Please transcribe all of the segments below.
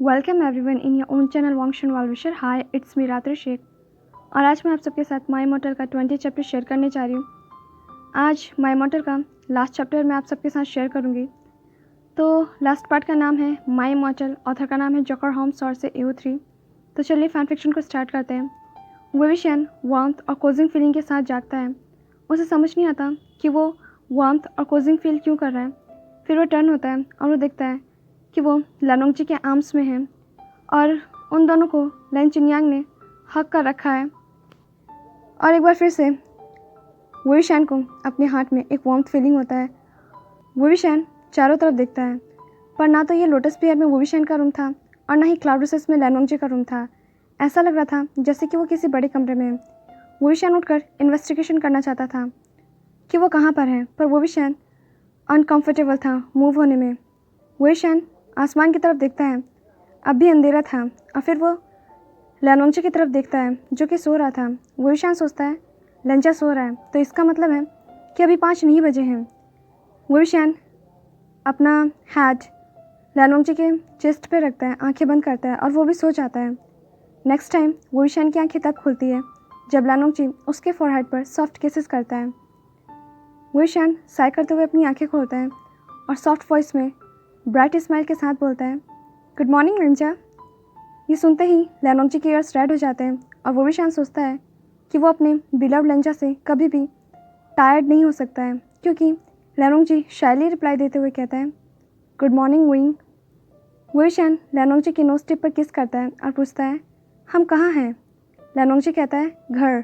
Welcome everyone in your own channel वांगशन वालविशर। Hi, it's me Ratri Shaikh और आज मैं आप सबके साथ माई मॉटल का 20 चैप्टर शेयर करने जा रही हूँ। आज माई मॉटल का लास्ट चैप्टर मैं आप सबके साथ शेयर करूँगी। तो लास्ट पार्ट का नाम है माई मॉटल, ऑथर का नाम है जोकर होम्स और से AO3। तो चलिए फैन फिक्शन को स्टार्ट करते हैं। विविशियन वार्मथ और कोजिंग फीलिंग के साथ जागता है। उसे समझ नहीं आता कि वो वार्मथ और कोजिंग फील क्यों कर रहा है। फिर वो टर्न होता है और वो देखता है कि वो लानोंग जी के आर्म्स में है और उन दोनों को लैन चिनयांग ने हक कर रखा है। और एक बार फिर से वुविशियन को अपने हार्ट में एक वार्मथ फीलिंग होता है। वुविशियन चारों तरफ देखता है, पर ना तो ये लोटस पियर में वुविशियन का रूम था और ना ही क्लाउड रिसेस में लानोंग जी का रूम था। ऐसा लग रहा था जैसे कि वो किसी बड़े कमरे में है। वुविशियन उठकर इन्वेस्टिगेशन करना चाहता था कि वो कहाँ पर है, पर वुविशियन अनकम्फर्टेबल था मूव होने में। वुविशियन आसमान की तरफ देखता है, अब भी अंधेरा था, और फिर वो लानोंग जी की तरफ देखता है जो कि सो रहा था। वुविशियन सोचता है लंजा सो रहा है, तो इसका मतलब है कि अभी 5 नहीं बजे हैं। वुविशियन अपना हैड लानोंग जी के चेस्ट पे रखता है, आंखें बंद करता है और वो भी सो जाता है। नेक्स्ट टाइम वुविशियन की आंखें तब खुलती है जब लानोंग जी उसके फोरहेड पर सॉफ्ट किसेस करता है। वुविशियन साय करते हुए अपनी आंखें खोलता है और सॉफ्ट वॉइस में ब्राइट स्माइल के साथ बोलता है, गुड मॉर्निंग लंजा। ये सुनते ही लानोंग जी के ईयर्स रेड हो जाते हैं और वुविशियन सोचता है कि वो अपने बिलव्ड लंजा से कभी भी टायर्ड नहीं हो सकता है, क्योंकि लानोंग जी शायली रिप्लाई देते हुए कहता है, गुड मॉर्निंग विंग। वुविशियन लानोंग जी की नोज टिप पर किस करता है और पूछता है, हम कहाँ हैं? लानोंग जी कहता है, घर।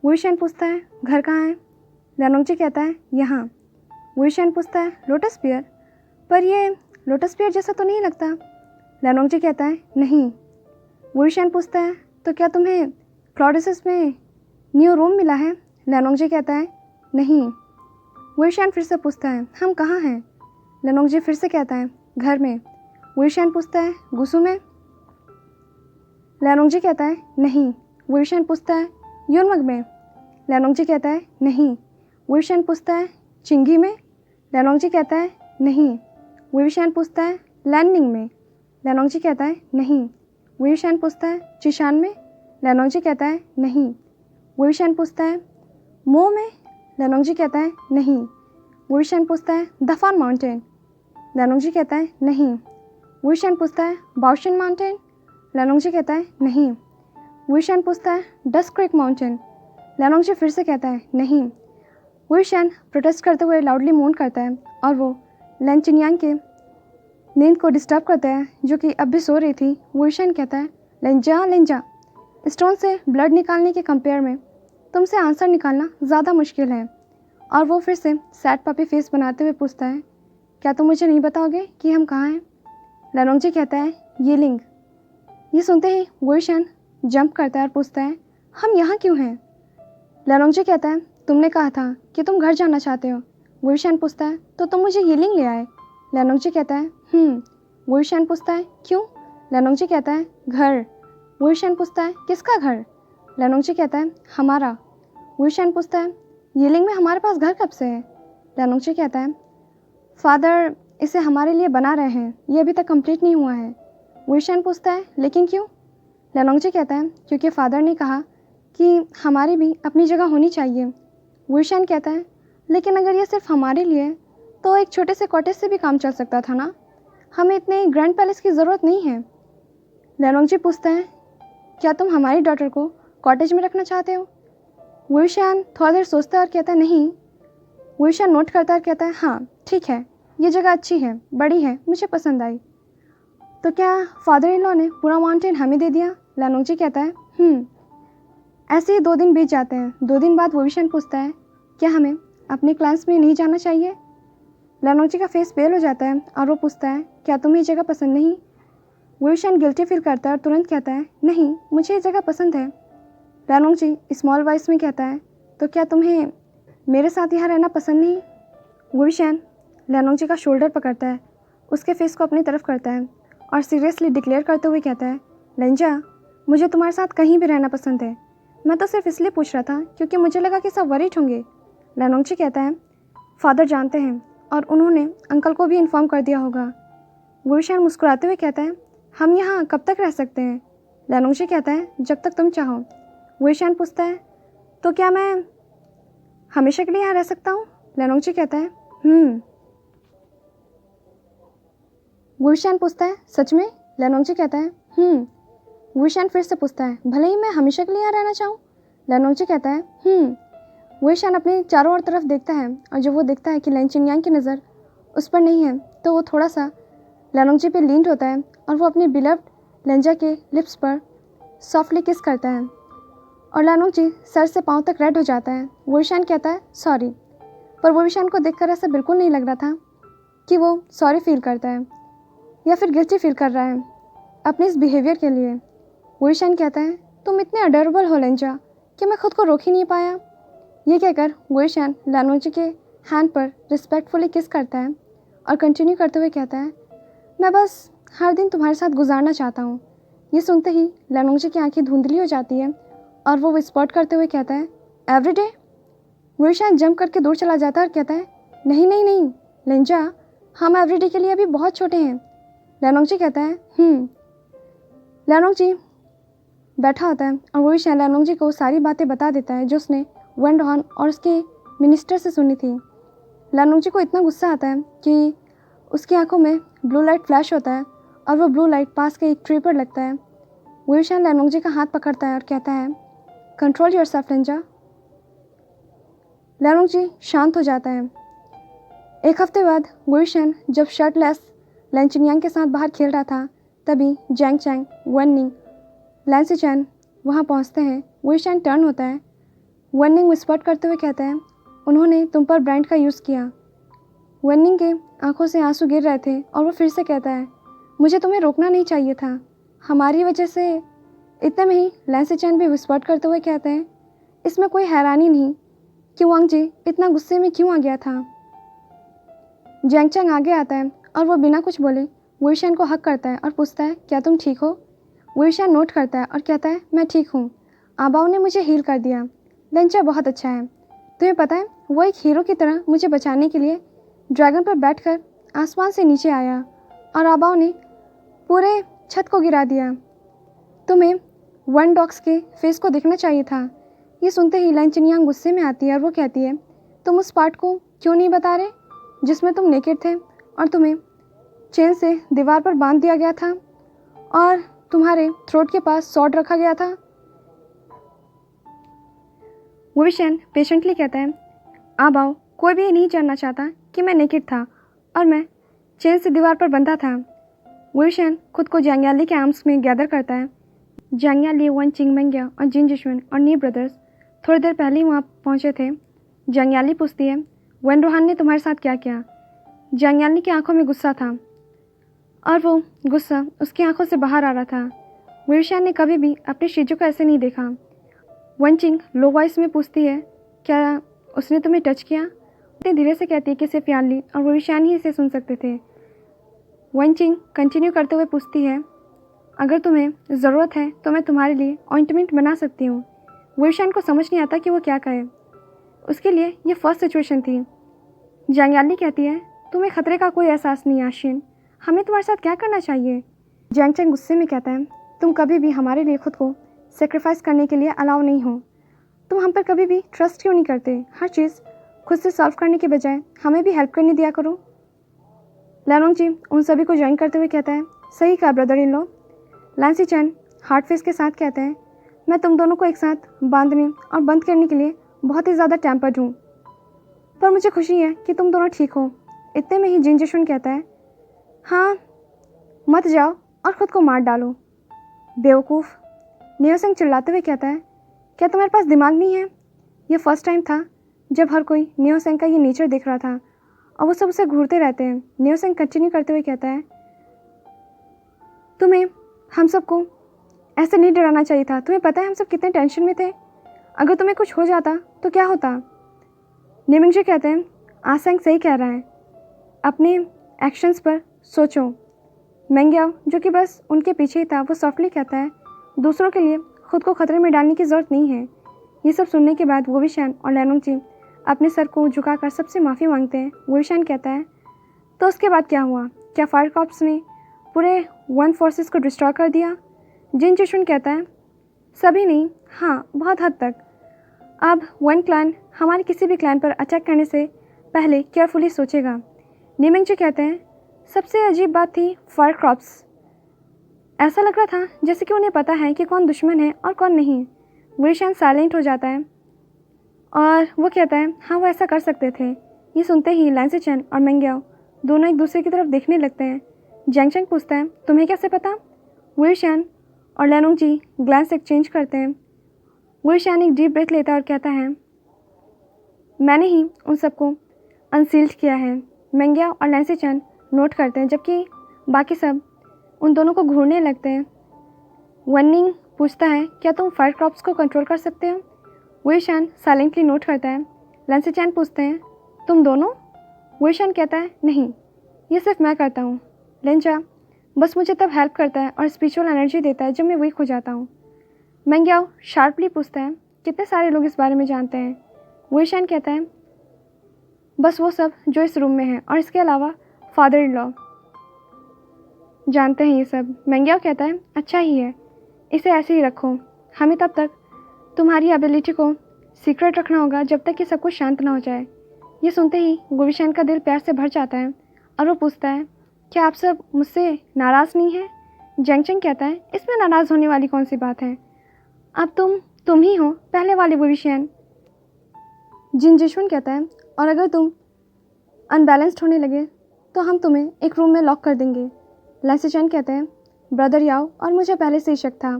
वुविशियन पूछता है, घर कहाँ है? लानोंग जी कहता है, यहाँ। वुविशियन पूछता है, लोटस पियर, पर ये लोटस पियर जैसा तो नहीं लगता। लानोंग जी कहता है, नहीं। वुविशियन पूछता है, तो क्या तुम्हें क्लॉडिसेस में न्यू रूम मिला है? लानोंग जी कहता है, नहीं। वुविशियन फिर से पूछता है, हम कहाँ हैं? लानोंग जी फिर से कहता है, घर में। वुविशियन पूछता है, गुसू में? लानोंग जी कहता है, नहीं। वुविशियन पूछता है, योनमग में? लानोंग जी कहता है, नहीं। वुविशियन पूछता है, चिंगी में? लानोंग जी कहता है, नहीं। वुविशियन पूछता है, लैंडिंग में? लानोंग जी कहता है, नहीं। वुविशियन पूछता है, चिशान में? लानोंग जी कहता है, नहीं। वुविशियन पूछता है, मो में? लानोंग जी कहता है, नहीं। वुविशियन पूछता है, दफान माउंटेन? लानोंग जी कहता है, नहीं। वुविशियन पूछता है, बाओशिन माउंटेन? लानोंग जी कहता है, नहीं। वुविशियन पूछता है, डस्ट क्रीक माउंटेन? लानोंग जी फिर से कहता है, नहीं। वुविशियन प्रोटेस्ट करते हुए लाउडली मोन करता है और वो लैन चिनयांग के नींद को डिस्टर्ब करता है, जो कि अब भी सो रही थी। वुविशियन कहता है, लेंजा लेंजा, स्टोन से ब्लड निकालने के कंपेयर में तुमसे आंसर निकालना ज़्यादा मुश्किल है। और वो फिर से सैड पपी फेस बनाते हुए पूछता है, क्या तुम मुझे नहीं बताओगे कि हम कहाँ हैं? लानोंग जी कहता है, ये लिंग। ये सुनते ही वुविशियन जंप करता है और पूछता है, हम यहाँ क्यों हैं? लानोंग जी कहता है, तुमने कहा था कि तुम घर जाना चाहते हो। वुविशियन पूछता है, तो तुम मुझे ये लिंग ले आए? लानोंग जी कहता है, वुविशियन पूछता है, क्यों? लानोंग जी कहता है, घर। वुविशियन पूछता है, किसका घर? लानोंग जी कहता है, हमारा। वुविशियन पूछता है, ये लिंग में हमारे पास घर कब से है? लानोंग जी कहता है, फादर इसे हमारे लिए बना रहे हैं, ये अभी तक कंप्लीट नहीं हुआ है। वुविशियन पूछता है, लेकिन क्यों? लानोंग जी कहता है, क्योंकि फादर ने कहा कि हमारी भी अपनी जगह होनी चाहिए। वुविशियन कहता है, लेकिन अगर ये सिर्फ हमारे लिए तो एक छोटे से कॉटेज से भी काम चल सकता था ना, हमें इतने ग्रैंड पैलेस की ज़रूरत नहीं है। लानोंग जी पूछता है, क्या तुम हमारी डॉटर को कॉटेज में रखना चाहते हो? वुविशियन थोड़ा देर सोचता है और कहता है, नहीं। वुविशियन नोट करता है और कहता है, हाँ ठीक है, ये जगह अच्छी है, बड़ी है, मुझे पसंद आई। तो क्या फादर इन लॉ ने पूरा माउंटेन हमें दे दिया? लानोंग जी कहता है, ऐसे ही 2 दिन बीत जाते हैं। 2 दिन बाद वुविशियन पूछता है, क्या हमें अपने क्लास में नहीं जाना चाहिए? लानोंग जी का फेस पेल हो जाता है और वो पूछता है, क्या तुम्हें ये जगह पसंद नहीं? वुविशियन गिल्टी फील करता है और तुरंत कहता है, नहीं, मुझे ये जगह पसंद है। लानोंग जी स्मॉल वॉइस में कहता है, तो क्या तुम्हें मेरे साथ यहाँ रहना पसंद नहीं? वुविशियन लानोंग जी का शोल्डर पकड़ता है, उसके फेस को अपनी तरफ करता है और सीरियसली डिक्लेयर करते हुए कहता है, लंजा, मुझे तुम्हारे साथ कहीं भी रहना पसंद है। मैं तो सिर्फ इसलिए पूछ रहा था क्योंकि मुझे लगा कि सब वरीड होंगे। लानोंग जी कहता है, फादर जानते हैं और उन्होंने अंकल को भी इन्फॉर्म कर दिया होगा। वुविशियन मुस्कुराते हुए कहता है, हम यहाँ कब तक रह सकते हैं? लैनोंगजी कहता है, जब तक तुम चाहो। वुईशान पूछता है, तो क्या मैं हमेशा के लिए यहाँ रह सकता हूँ? लैनोंगजी कहता है, वुईशान पूछता है, सच में? लैनोंगजी कहता है। वुईशान फिर से पूछता है, भले ही मैं हमेशा के लिए यहाँ रहना चाहूँ? लैनोंगजी कहता है। वुईशान अपने चारों ओर तरफ देखता है और जब वो देखता है कि लैन चिनयांग की नज़र उस पर नहीं है तो वो थोड़ा सा लैनोंगजी पे लीन होता है और वो अपने बिलव्ड लेंजा के लिप्स पर सॉफ्टली किस करता है और लैनोंगजी सर से पाँव तक रेड हो जाता है। वुईशान कहता है, सॉरी। पर वुईशान को देखकर ऐसा बिल्कुल नहीं लग रहा था कि वो सॉरी फील करता है या फिर गिल्टी फील कर रहा है अपने इस बिहेवियर के लिए। वुईशान कहता है, तुम इतने अडोरेबल हो लेंजा कि मैं खुद को रोक ही नहीं पाया। ये कहकर वुईशान लैनोंगजी के हैंड पर रिस्पेक्टफुली किस करता है और कंटिन्यू करते हुए कहता है, मैं बस हर दिन तुम्हारे साथ गुजारना चाहता हूँ। ये सुनते ही लैनोंगजी की आंखें धुंधली हो जाती है और वो विस्पर्ट करते हुए कहता है, एवरीडे? वुईशान जंप करके दूर चला जाता है और कहता है, नहीं नहीं नहीं लेंजा, हम एवरीडे के लिए अभी बहुत छोटे हैं। लैनोंगजी कहता है। लैनोंगजी बैठा होता है और वुईशान लैनोंगजी को सारी बातें बता देता है जो उसने वेंडोहान और उसके मिनिस्टर से सुनी थी। लैनोंगजी को इतना गुस्सा आता है कि उसकी आंखों में ब्लू लाइट फ्लैश होता है और वो ब्लू लाइट पास के एक ट्री पर लगता है। वुईशान लैनोंगजी का हाथ पकड़ता है और कहता है, कंट्रोल योरसेल्फ लेंजा। लैनोंगजी शांत हो जाता है। एक हफ्ते बाद वुईशान जब शर्टलेस लैन चिनयांग के साथ बाहर खेल रहा था तभी जैंग चैंग, वन निंग, लैन सिचैन वहाँ पहुँचते हैं। वुईशान टर्न होता है। वन निंग विस्पर्ट करते हुए कहता है, उन्होंने तुम पर ब्रांड का यूज़ किया। वन निंग के आंखों से आंसू गिर रहे थे और वो फिर से कहता है, मुझे तुम्हें रोकना नहीं चाहिए था, हमारी वजह से। इतने में ही लैन सिचैन भी विस्पर्ट करते हुए कहते हैं, इसमें कोई हैरानी नहीं कि वांगजी इतना गुस्से में क्यों आ गया था। जैंग चैंग आगे आता है और वो बिना कुछ बोले वुईशान को हक करता है और पूछता है, क्या तुम ठीक हो? वुईशान नोट करता है और कहता है, मैं ठीक हूँ, आबाओ ने मुझे हील कर दिया। लेंचा बहुत अच्छा है। तुम्हें पता है, वो एक हीरो की तरह मुझे बचाने के लिए ड्रैगन पर बैठकर आसमान से नीचे आया और आबाओ ने पूरे छत को गिरा दिया। तुम्हें वन डॉग्स के फेस को देखना चाहिए था। ये सुनते ही लैन चिनयांग गुस्से में आती है और वो कहती है, तुम उस पार्ट को क्यों नहीं बता रहे जिसमें तुम नेकेड थे और तुम्हें चेन से दीवार पर बांध दिया गया था और तुम्हारे थ्रोट के पास सॉर्ड रखा गया था? वुईशान पेशेंटली कहता है, आबाओ, कोई भी ये नहीं जानना चाहता कि मैं नेकेड था और मैं चेन से दीवार पर बंधा था। वुईशान खुद को जैंग याली के आर्म्स में गैदर करता है। जैंग याली, वन चिंगमेंग्या और जिन जिशुन और नी ब्रदर्स थोड़ी देर पहले ही वहाँ पहुँचे थे। जैंग याली पूछती है, वेंडोहान ने तुम्हारे साथ क्या किया? जैंग याली की आंखों में गुस्सा था और वो गुस्सा उसकी आंखों से बाहर आ रहा था। वुईशान ने कभी भी अपने शीजू को ऐसे नहीं देखा। वन चिंग लो वॉइस में पूछती है, क्या उसने तुम्हें टच किया? इतने धीरे से कहती है कि सिर्फ यानली और वुईशान ही इसे सुन सकते थे। वन चिंग कंटिन्यू करते हुए पूछती है, अगर तुम्हें ज़रूरत है तो मैं तुम्हारे लिए ऑइंटमेंट बना सकती हूँ। वुईशान को समझ नहीं आता कि वो क्या कहे। उसके लिए ये फर्स्ट सिचुएशन थी। जैंग याली कहती है, तुम्हें खतरे का कोई एहसास नहीं आशिन, हमें तुम्हारे साथ क्या करना चाहिए? जैंग चैंग गुस्से में कहता है, तुम कभी भी हमारे लिए खुद को सेक्रीफाइस करने के लिए अलाउ नहीं हो। तुम हम पर कभी भी ट्रस्ट क्यों नहीं करते? हर चीज़ खुद से सॉल्व करने के बजाय हमें भी हेल्प करने दिया करो। लैनोंगजी उन सभी को ज्वाइन करते हुए कहता है, सही कहा ब्रदर इन लो। लैन सिचैन हार्ट फेस के साथ कहते हैं, मैं तुम दोनों को एक साथ बांधने और बंद करने के लिए बहुत ही ज़्यादा टेम्पर्ड हूँ, पर मुझे खुशी है कि तुम दोनों ठीक हो। इतने में ही जिन जिशुन कहता है, हाँ मत जाओ और ख़ुद को मार डालो, बेवकूफ़। नियोसेंग चिल्लाते हुए कहता है, क्या तुम्हारे पास दिमाग नहीं है? ये फर्स्ट टाइम था जब हर कोई नियोसेंग का ये नेचर देख रहा था और वो सब उसे घूरते रहते हैं। नियोसेंग कंटिन्यू करते हुए कहता है, तुम्हें हम सबको ऐसे नहीं डराना चाहिए था। तुम्हें पता है हम सब कितने टेंशन में थे? अगर तुम्हें कुछ हो जाता तो क्या होता? निमिंगजी कहते हैं, आसेंग सही कह रहा है, अपने एक्शंस पर सोचो। मेंग्याओ जो कि बस उनके पीछे ही था, वो सॉफ्टली कहता है, दूसरों के लिए खुद को खतरे में डालने की ज़रूरत नहीं है। ये सब सुनने के बाद वुईशान और लैनोंगजी अपने सर को झुकाकर सबसे माफ़ी मांगते हैं। वुईशान कहता है, तो उसके बाद क्या हुआ? क्या फायर कॉर्प्स ने पूरे वन फोर्सेस को डिस्ट्रॉय कर दिया? जिन जिशुन कहता है सभी नहीं, हाँ बहुत हद तक। अब वन क्लैन हमारे किसी भी क्लैन पर अटैक करने से पहले केयरफुली सोचेगा। निमिंगजी कहते हैं सबसे अजीब बात थी फायर क्रॉप्स। ऐसा लग रहा था जैसे कि उन्हें पता है कि कौन दुश्मन है और कौन नहीं। गुईशान साइलेंट हो जाता है और वो कहता है हाँ वो ऐसा कर सकते थे। ये सुनते ही लैंसी चैन और मेंग्याओ दोनों एक दूसरे की तरफ देखने लगते हैं। जैंगचैंग पूछता है तुम्हें कैसे पता? गुईशान और लैनोंगजी ग्लांस एक्सचेंज करते हैं। गुईशान एक डीप ब्रेथ लेता है और कहता है मैंने ही उन सबको अनसील्ड किया है। मेंग्याओ और लैंसी चैन नोट करते हैं जबकि बाकी सब उन दोनों को घूरने लगते हैं। वननिंग पूछता है क्या तुम फायर क्रॉप्स को कंट्रोल कर सकते हो? गुईशान साइलेंटली नोट करता है। लैंसी चैन पूछते हैं तुम दोनों? गुईशान कहता है नहीं, ये सिर्फ मैं करता हूँ। लेंचा बस मुझे तब हेल्प करता है और स्पिरिचुअल एनर्जी देता है जब मैं वीक हो जाता हूँ। मेंग्याओ शार्पली पूछता है कितने सारे लोग इस बारे में जानते हैं? गुईशान कहता है बस वो सब जो इस रूम में हैं और इसके अलावा फादर इन लॉ जानते हैं ये सब। मेंग्याओ कहता है अच्छा ही है, इसे ऐसे ही रखो। हमें तब तक तुम्हारी एबिलिटी को सीक्रेट रखना होगा जब तक कि सब कुछ शांत ना हो जाए। ये सुनते ही गुईशान का दिल प्यार से भर जाता है और वो पूछता है क्या आप सब मुझसे नाराज़ नहीं हैं? जैंगचैंग कहता है इसमें नाराज़ होने वाली कौन सी बात है, अब तुम ही हो पहले वाले गुईशान। जिन जिशुन कहता है और अगर तुम अनबैलेंस्ड होने लगे तो हम तुम्हें एक रूम में लॉक कर देंगे। लैंसी चैन कहते हैं ब्रदर याओ और मुझे पहले से ही शक था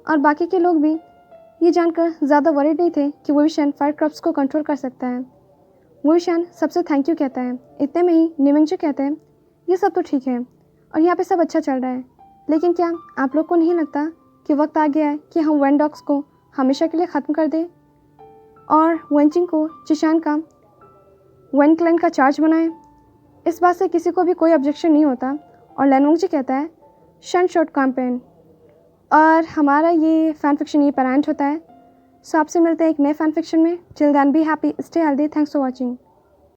और बाकी के लोग भी ये जानकर ज़्यादा वरीड नहीं थे कि गुईशान फायर क्रॉप्स को कंट्रोल कर सकता है। गुईशान सबसे थैंक यू कहता है। इतने में ही निमिंगजी कहते हैं ये सब तो ठीक है और यहाँ पे सब अच्छा चल रहा है, लेकिन क्या आप लोग को नहीं लगता कि वक्त आ गया है कि हम वन डॉग्स को हमेशा के लिए ख़त्म कर दें और वेंचिंग को चिशान का वन क्लैन का चार्ज बनाएं? इस बात से किसी को भी कोई ऑब्जेक्शन नहीं होता। और लैनोंगजी कहता है शन शॉट कैंपेन और हमारा ये फ़ैन फिक्शन ये पर एंड होता है। सो आपसे मिलते हैं एक नए फ़ैन फिक्शन में। Till then be happy, stay healthy, thanks for watching.